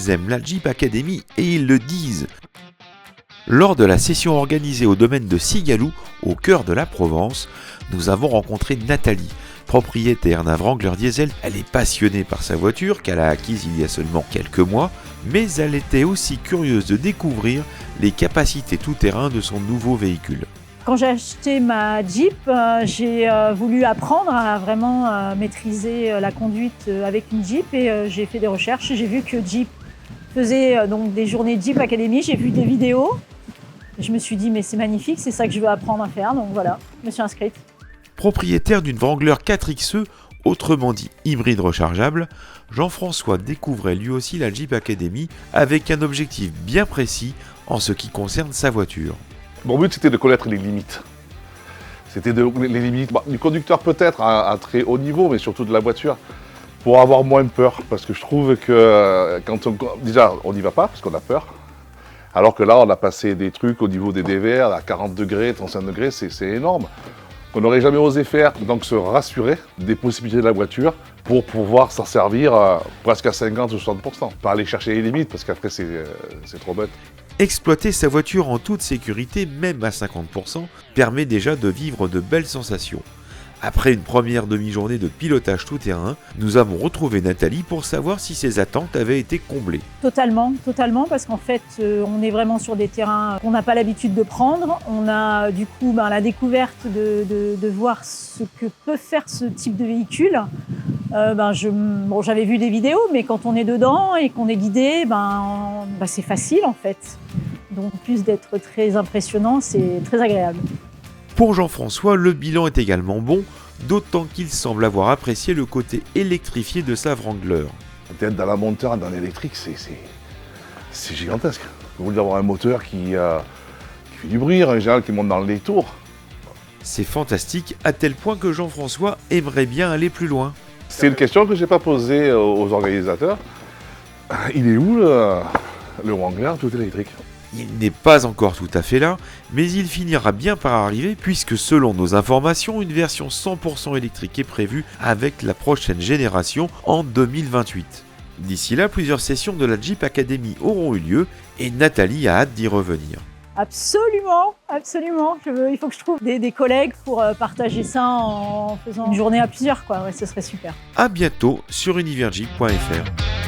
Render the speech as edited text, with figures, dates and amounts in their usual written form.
qu'ils aiment la Jeep Academy et ils le disent. Lors de la session organisée au domaine de Cigaloux, au cœur de la Provence, nous avons rencontré Nathalie, propriétaire d'un Wrangler diesel. Elle est passionnée par sa voiture qu'elle a acquise il y a seulement quelques mois, mais elle était aussi curieuse de découvrir les capacités tout-terrain de son nouveau véhicule. Quand j'ai acheté ma Jeep, j'ai voulu apprendre à vraiment maîtriser la conduite avec une Jeep et j'ai fait des recherches. J'ai vu que Jeep faisait donc des journées Jeep Academy, j'ai vu des vidéos. Je me suis dit mais c'est magnifique, c'est ça que je veux apprendre à faire, donc voilà, je me suis inscrite. Propriétaire d'une Wrangler 4XE, autrement dit hybride rechargeable, Jean-François découvrait lui aussi la Jeep Academy avec un objectif bien précis en ce qui concerne sa voiture. Mon but c'était de connaître les limites. C'était les limites du conducteur peut-être à un très haut niveau, mais surtout de la voiture, pour avoir moins peur. Parce que je trouve que déjà on n'y va pas parce qu'on a peur. Alors que là, on a passé des trucs au niveau des dévers à 40 degrés, 35 degrés, c'est énorme. On n'aurait jamais osé faire, donc se rassurer des possibilités de la voiture pour pouvoir s'en servir presque à 50 ou 60%. Pas aller chercher les limites, parce qu'après, c'est trop bête. Exploiter sa voiture en toute sécurité, même à 50%, permet déjà de vivre de belles sensations. Après une première demi-journée de pilotage tout-terrain, nous avons retrouvé Nathalie pour savoir si ses attentes avaient été comblées. Totalement, parce qu'en fait, on est vraiment sur des terrains qu'on n'a pas l'habitude de prendre. On a du coup la découverte de voir ce que peut faire ce type de véhicule. J'avais vu des vidéos, mais quand on est dedans et qu'on est guidé, c'est facile en fait. Donc, en plus d'être très impressionnant, c'est très agréable. Pour Jean-François, le bilan est également bon, d'autant qu'il semble avoir apprécié le côté électrifié de sa Wrangler. Peut-être dans la montagne, dans l'électrique, c'est gigantesque. Vous voulez avoir un moteur qui fait du bruit, en général, qui monte dans les tours. C'est fantastique, à tel point que Jean-François aimerait bien aller plus loin. C'est une question que je n'ai pas posée aux organisateurs. Il est où le Wrangler tout électrique ? Il n'est pas encore tout à fait là, mais il finira bien par arriver puisque selon nos informations, une version 100% électrique est prévue avec la prochaine génération en 2028. D'ici là, plusieurs sessions de la Jeep Academy auront eu lieu et Nathalie a hâte d'y revenir. Absolument. Il faut que je trouve des collègues pour partager ça en faisant une journée à plusieurs, quoi. Ouais, ce serait super. À bientôt sur univerjeep.fr.